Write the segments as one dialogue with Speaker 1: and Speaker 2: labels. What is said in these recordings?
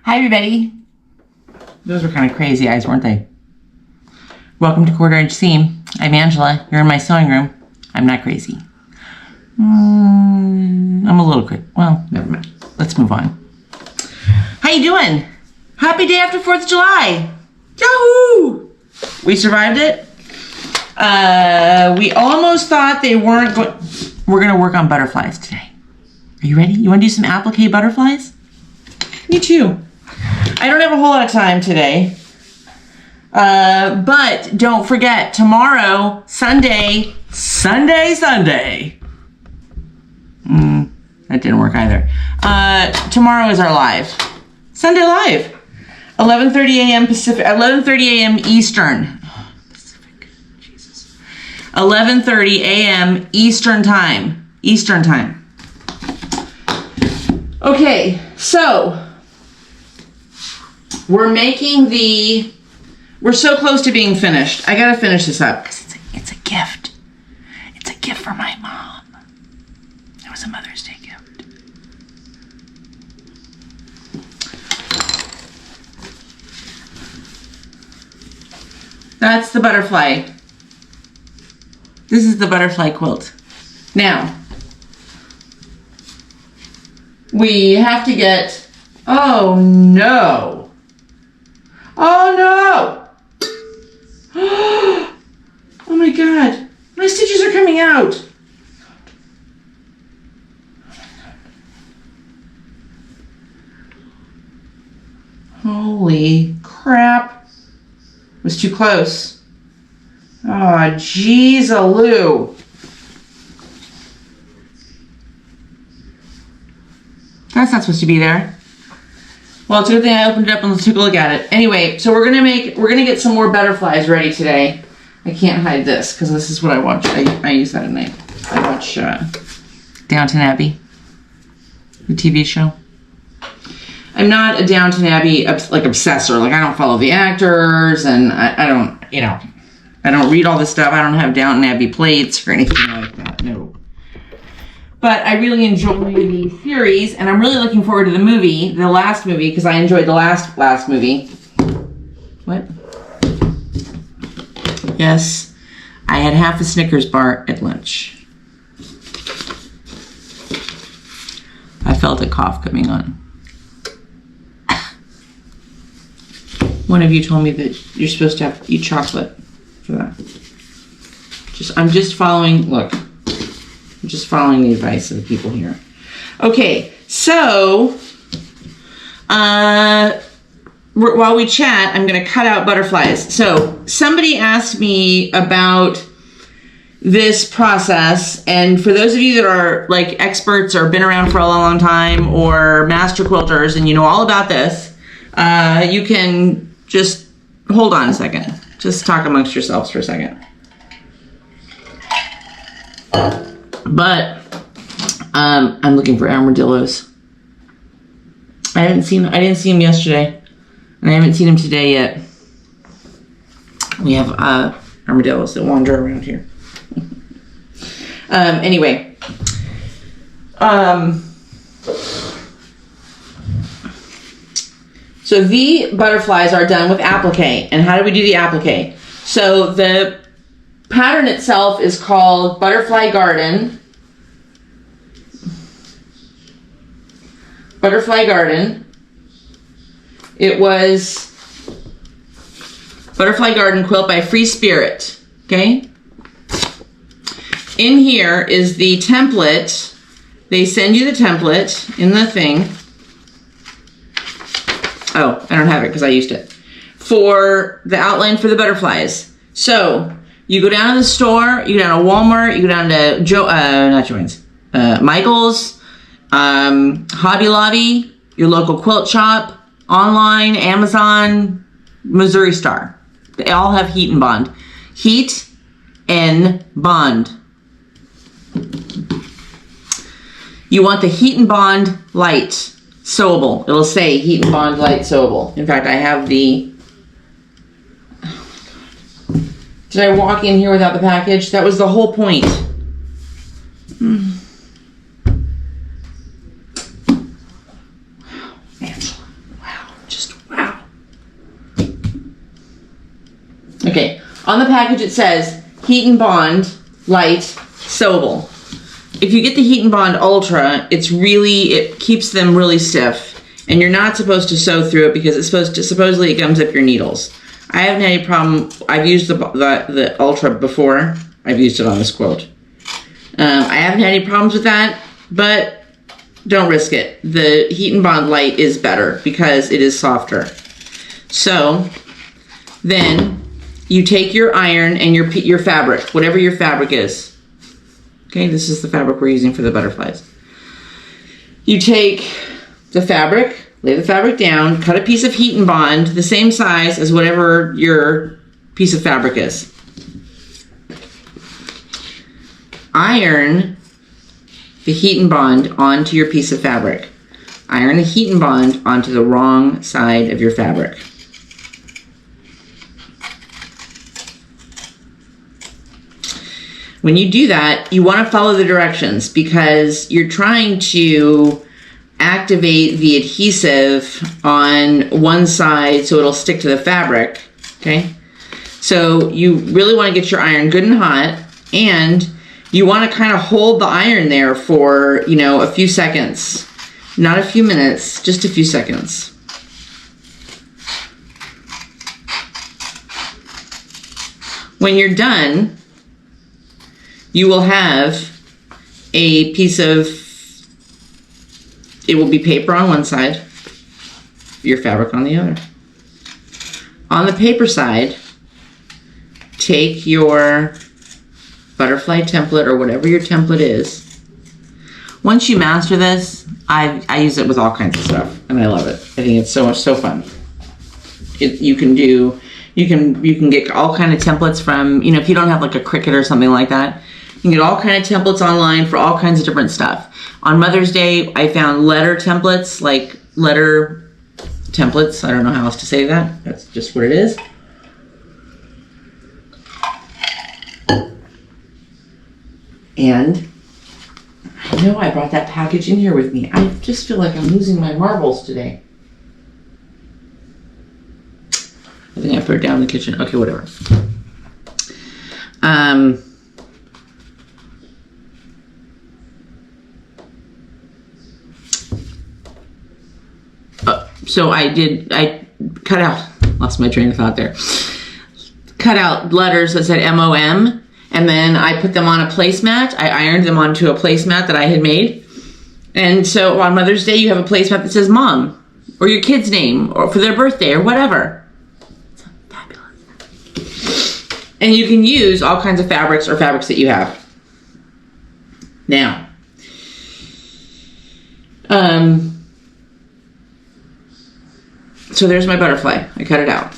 Speaker 1: Hi, everybody. Those were kind of crazy eyes, weren't they? Welcome to Quarter Inch Seam. I'm Angela. You're in my sewing room. I'm not crazy. I'm a little quick. Well, never mind. Let's move on. How you doing? Happy day after 4th of July. Yahoo! We survived it. We almost thought they weren't going... We're going to work on butterflies today. Are you ready? You want to do some applique butterflies? Me too. I don't have a whole lot of time today. But don't forget, tomorrow, Sunday. That didn't work either. Tomorrow is our live. Sunday live. 11:30 a.m. Pacific, 11:30 a.m. Eastern. Pacific, Jesus. 11:30 a.m. Eastern time. Okay, so we're so close to being finished. I gotta finish this up because it's a gift. It's a gift for my mom. It was a Mother's Day gift. That's the butterfly. This is the butterfly quilt. Now, we have to get, oh no. Oh my God. My stitches are coming out. Holy crap. Was too close. Oh, jeez-a-loo. That's not supposed to be there. Well, it's a good thing I opened it up and let's take a look at it. Anyway, so we're gonna get some more butterflies ready today. I can't hide this because this is what I watch. I use that at night. I watch Downton Abbey, the TV show. I'm not a Downton Abbey obsessor. Like, I don't follow the actors, and I don't, I don't read all this stuff. I don't have Downton Abbey plates or anything like that. No. But I really enjoy the series, and I'm really looking forward to the movie, the last movie, because I enjoyed the last movie. What? Yes, I had half a Snickers bar at lunch. I felt a cough coming on. One of you told me that you're supposed to have to eat chocolate for that. I'm just following the advice of the people here. Okay, so while we chat, I'm going to cut out butterflies. So somebody asked me about this process, and for those of you that are like experts or been around for a long time or master quilters and you know all about this, you can just hold on a second. Just talk amongst yourselves for a second. But I'm looking for armadillos. I didn't see him yesterday, and I haven't seen him today yet. We have armadillos that wander around here. Anyway, so the butterflies are done with applique. And how do we do the applique? So the pattern itself is called Butterfly Garden. Butterfly Garden. It was Butterfly Garden quilt by Free Spirit. Okay? In here is the template. They send you the template in the thing. Oh, I don't have it because I used it. For the outline for the butterflies. So, you go down to the store, you go down to Walmart, you go down to Michael's, Hobby Lobby, your local quilt shop, online, Amazon, Missouri Star. They all have heat and bond. Heat and bond. You want the heat and bond light sewable. It'll say heat and bond light sewable. In fact, I have the... Did I walk in here without the package? That was the whole point. Wow, Angela. Wow. Okay, on the package it says Heat and Bond Light Sewable. If you get the Heat and Bond Ultra, it keeps them really stiff, and you're not supposed to sew through it because supposedly it gums up your needles. I haven't had any problem. I've used the Ultra before. I've used it on this quilt. I haven't had any problems with that, but don't risk it. The Heat and Bond Light is better because it is softer. So then you take your iron and your fabric, whatever your fabric is. Okay, this is the fabric we're using for the butterflies. You take the fabric, lay the fabric down, cut a piece of Heat and Bond the same size as whatever your piece of fabric is. Iron the Heat and Bond onto your piece of fabric. Iron the Heat and Bond onto the wrong side of your fabric. When you do that, you want to follow the directions because you're trying to activate the adhesive on one side so it'll stick to the fabric, okay? So you really want to get your iron good and hot, and you want to kind of hold the iron there for, a few seconds. Not a few minutes, just a few seconds. When you're done, you will have a piece of, it will be paper on one side, your fabric on the other. On the paper side, take your butterfly template or whatever your template is. Once you master this, I use it with all kinds of stuff and I love it. I think it's so fun. You can get all kind of templates from, if you don't have like a Cricut or something like that, you can get all kind of templates online for all kinds of different stuff. On Mother's Day, I found letter templates, I don't know how else to say that. That's just what it is. And I know I brought that package in here with me. I just feel like I'm losing my marbles today. I think I put it down in the kitchen. Okay, whatever. So I cut out, lost my train of thought there. Cut out letters that said MOM, and then I put them on a placemat. I ironed them onto a placemat that I had made. And so on Mother's Day, you have a placemat that says Mom, or your kid's name, or for their birthday, or whatever. It's fabulous. And you can use all kinds of fabrics or fabrics that you have. Now, so there's my butterfly. I cut it out.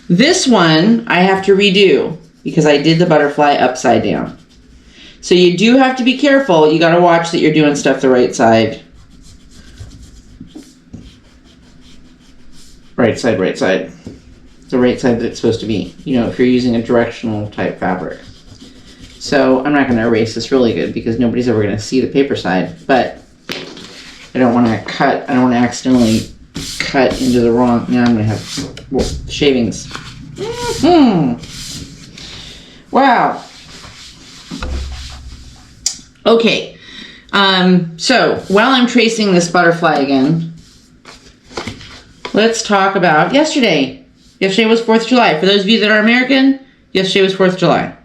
Speaker 1: This one I have to redo because I did the butterfly upside down. So you do have to be careful. You got to watch that you're doing stuff the right side. Right side, right side. The right side that it's supposed to be. If you're using a directional type fabric. So I'm not going to erase this really good because nobody's ever going to see the paper side. But I don't want to accidentally cut into the wrong, now I'm going to have shavings. Wow. Okay. So while I'm tracing this butterfly again, let's talk about yesterday. Yesterday was 4th of July. For those of you that are American, yesterday was 4th of July.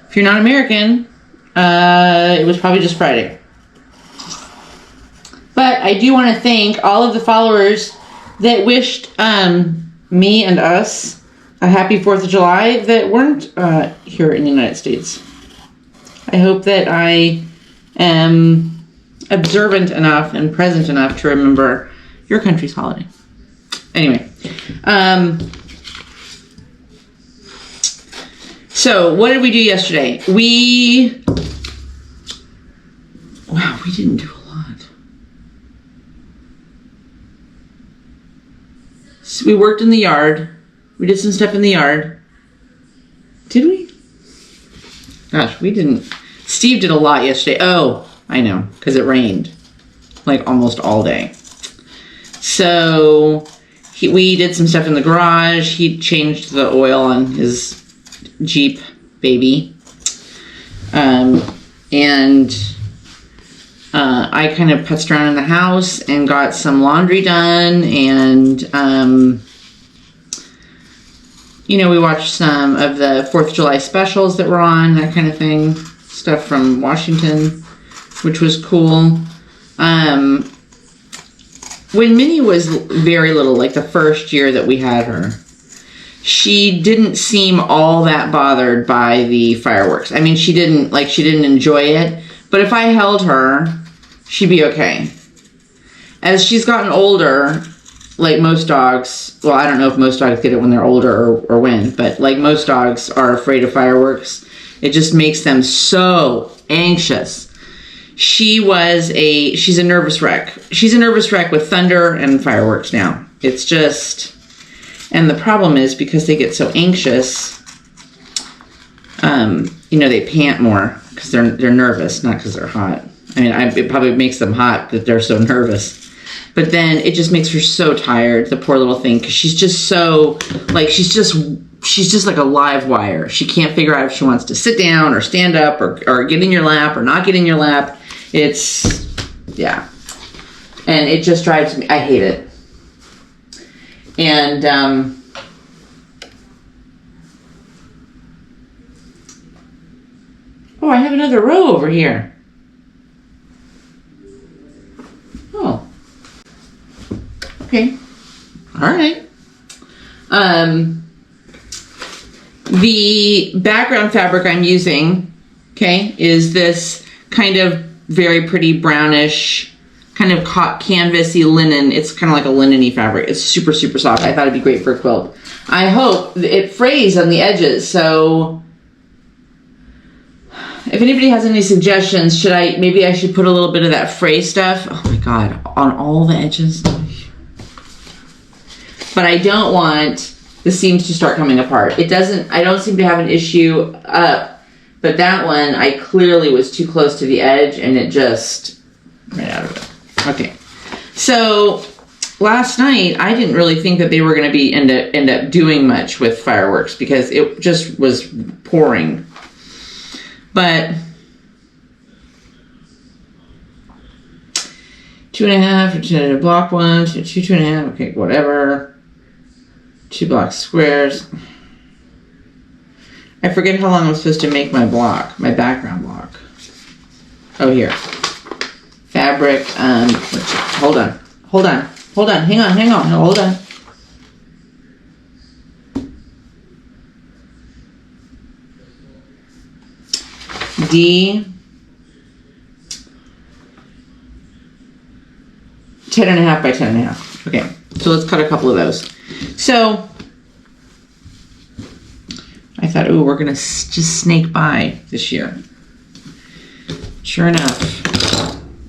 Speaker 1: If you're not American, it was probably just Friday. But I do want to thank all of the followers that wished me and us a happy 4th of July that weren't here in the United States. I hope that I am observant enough and present enough to remember your country's holiday. Anyway, so what did we do yesterday? We didn't do a lot. So we worked in the yard. We did some stuff in the yard. Did we? Gosh, we didn't. Steve did a lot yesterday. Oh, I know, because it rained like almost all day. So we did some stuff in the garage. He changed the oil on his Jeep baby. I kind of putzed around in the house and got some laundry done, and you know, we watched some of the 4th of July specials that were on, that kind of thing. Stuff from Washington, which was cool. When Minnie was very little, like the first year that we had her, she didn't seem all that bothered by the fireworks. I mean, she didn't enjoy it, but if I held her, she'd be okay. As she's gotten older, like most dogs, well, I don't know if most dogs get it when they're older or when, but like most dogs are afraid of fireworks. It just makes them so anxious. She's a nervous wreck. She's a nervous wreck with thunder and fireworks now. It's just, and the problem is because they get so anxious, you know, they pant more because they're nervous, not because they're hot. I mean, it probably makes them hot that they're so nervous. But then it just makes her so tired, the poor little thing, because she's just so, like, she's just like a live wire. She can't figure out if she wants to sit down or stand up or get in your lap or not get in your lap. It's, yeah. And it just drives me, I hate it. And, oh, I have another row over here. Oh. Okay. All right. The background fabric I'm using, okay, is this kind of very pretty brownish, kind of canvasy linen. It's kind of like a linen-y fabric. It's super, super soft. I thought it'd be great for a quilt. I hope it frays on the edges, so if anybody has any suggestions, maybe I should put a little bit of that fray stuff, oh my God, on all the edges. But I don't want the seams to start coming apart. I don't seem to have an issue up, but that one, I clearly was too close to the edge and it just ran out of it. Okay. So last night, I didn't really think that they were going to end up doing much with fireworks because it just was pouring. But 2.5 or block 1, 2.5, okay, whatever. 2 block squares. I forget how long I'm supposed to make my background block. Oh, here. Fabric, hold on, hang on, hold on. D, 10.5 by 10.5. Okay, so let's cut a couple of those. So I thought, oh, we're gonna just snake by this year. Sure enough,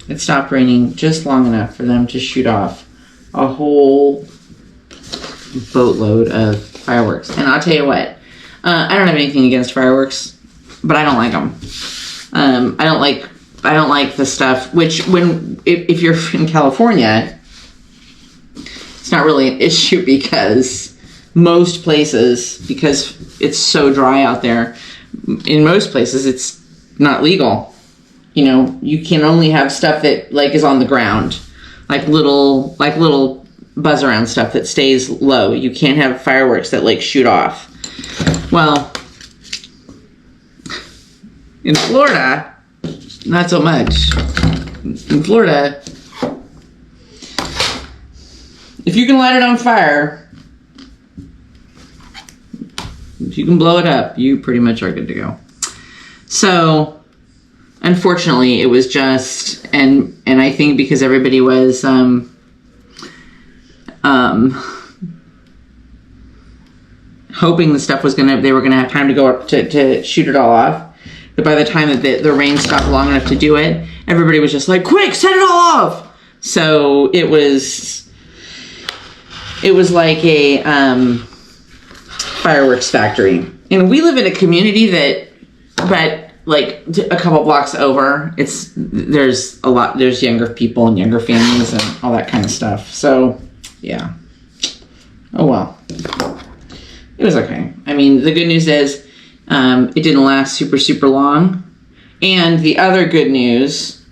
Speaker 1: it stopped raining just long enough for them to shoot off a whole boatload of fireworks. And I'll tell you what, I don't have anything against fireworks, but I don't like them. I don't like the stuff, which if you're in California, it's not really an issue because most places, because it's so dry out there, in most places it's not legal. You know, you can only have stuff that like is on the ground, like little buzz around stuff that stays low. You can't have fireworks that like shoot off. Well, in Florida, not so much. In Florida, if you can light it on fire, if you can blow it up, you pretty much are good to go. So, unfortunately, it was just, and I think because everybody was hoping the stuff they were gonna have time to go up to shoot it all off. But by the time that the rain stopped long enough to do it, everybody was just like, quick, set it all off. So it was like a fireworks factory. And we live in a community but like a couple blocks over, there's younger people and younger families and all that kind of stuff. So yeah. Oh well. It was okay. I mean, the good news is it didn't last super, super long. And the other good news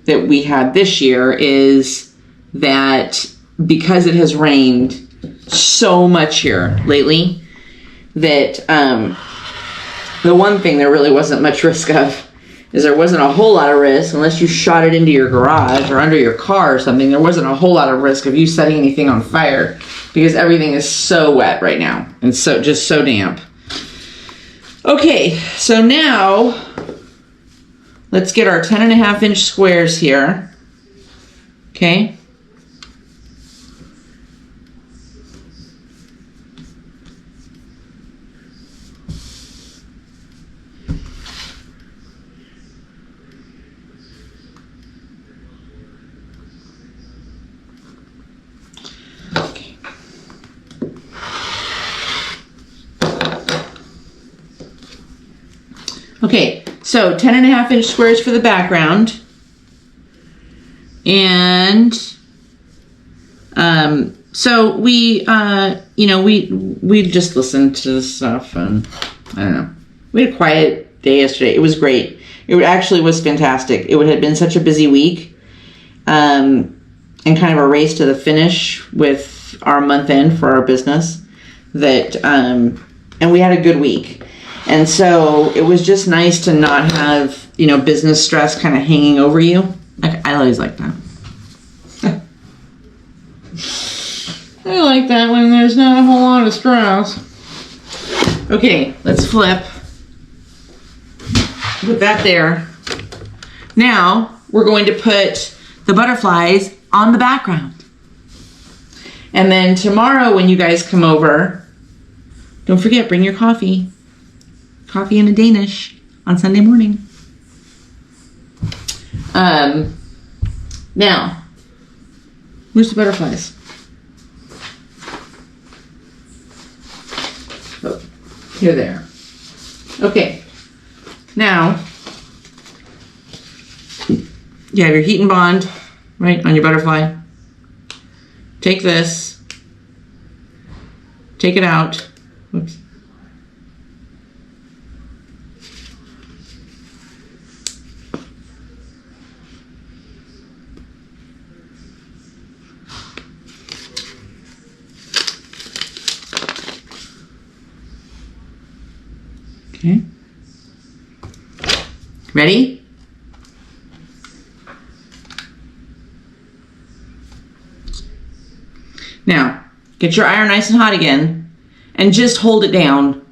Speaker 1: that we had this year is that because it has rained so much here lately, that the one thing there really wasn't much risk of is there wasn't a whole lot of risk, unless you shot it into your garage or under your car or something, there wasn't a whole lot of risk of you setting anything on fire because everything is so wet right now and so just so damp. Okay, so now let's get our 10.5-inch squares here. Okay. Okay, so 10.5-inch squares for the background. And so we we just listened to this stuff, and I don't know. We had a quiet day yesterday. It was great. It actually was fantastic. It had been such a busy week, and kind of a race to the finish with our month end for our business, that and we had a good week. And so it was just nice to not have, business stress kind of hanging over you. I always like that. I like that when there's not a whole lot of stress. Okay, let's flip. Put that there. Now, we're going to put the butterflies on the background. And then tomorrow when you guys come over, don't forget, bring your coffee. Coffee and a Danish on Sunday morning. Now, where's the butterflies? Oh, here they are. Okay. Now, you have your heat and bond, right, on your butterfly. Take this. Take it out. Whoops. Okay. Ready? Now, get your iron nice and hot again and just hold it down.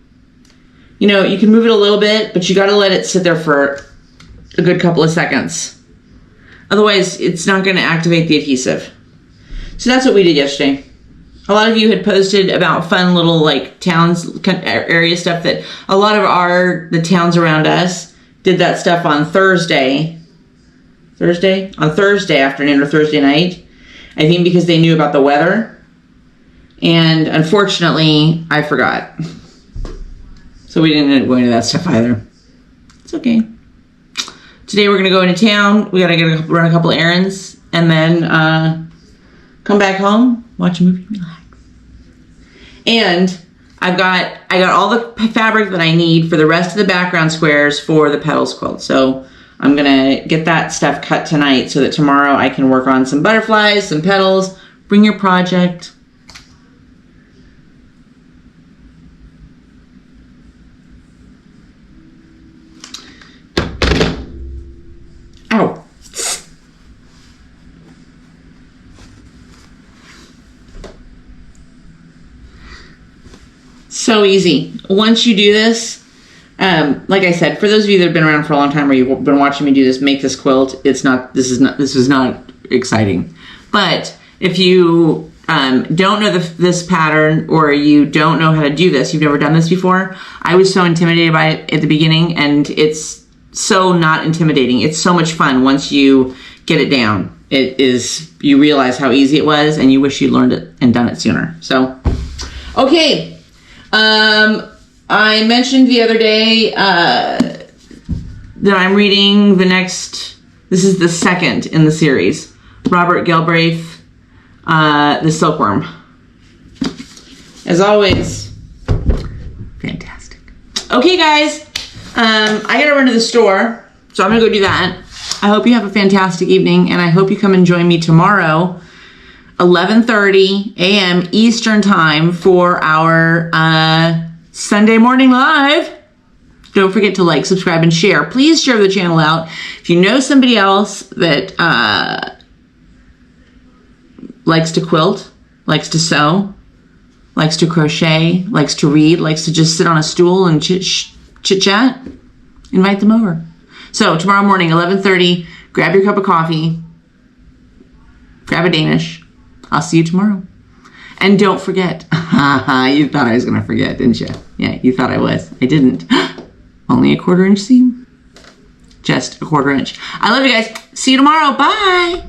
Speaker 1: You can move it a little bit, but you got to let it sit there for a good couple of seconds. Otherwise, it's not going to activate the adhesive. So that's what we did yesterday. A lot of you had posted about fun little towns, area stuff that a lot of the towns around us did that stuff on Thursday afternoon or Thursday night. I think because they knew about the weather. And unfortunately, I forgot. So we didn't end up going to that stuff either. It's okay. Today we're going to go into town. We got to run a couple errands and then come back home, watch a movie, relax. And I got all the fabric that I need for the rest of the background squares for the petals quilt. So I'm gonna get that stuff cut tonight so that tomorrow I can work on some butterflies, some petals. Bring your project. Ow. So easy. Once you do this, like I said, for those of you that have been around for a long time or you've been watching me do this, make this quilt, this is not exciting. But if you don't know this pattern, or you don't know how to do this, you've never done this before, I was so intimidated by it at the beginning, and it's so not intimidating. It's so much fun once you get it down. You realize how easy it was, and you wish you learned it and done it sooner. So, okay. I mentioned the other day that I'm reading this is the second in the series, Robert Galbraith, The Silkworm. as always, fantastic. Okay, guys, I gotta run to the store, so I'm gonna go do that. I hope you have a fantastic evening, and I hope you come and join me tomorrow, 11:30 a.m. Eastern Time for our Sunday morning live. Don't forget to like, subscribe, and share. Please share the channel out. If you know somebody else that likes to quilt, likes to sew, likes to crochet, likes to read, likes to just sit on a stool and chit-chat, invite them over. So tomorrow morning, 11:30, grab your cup of coffee, grab a Danish. I'll see you tomorrow. And don't forget, you thought I was going to forget, didn't you? Yeah, you thought I was. I didn't. Only a 1/4 inch seam. Just a 1/4 inch. I love you guys. See you tomorrow. Bye.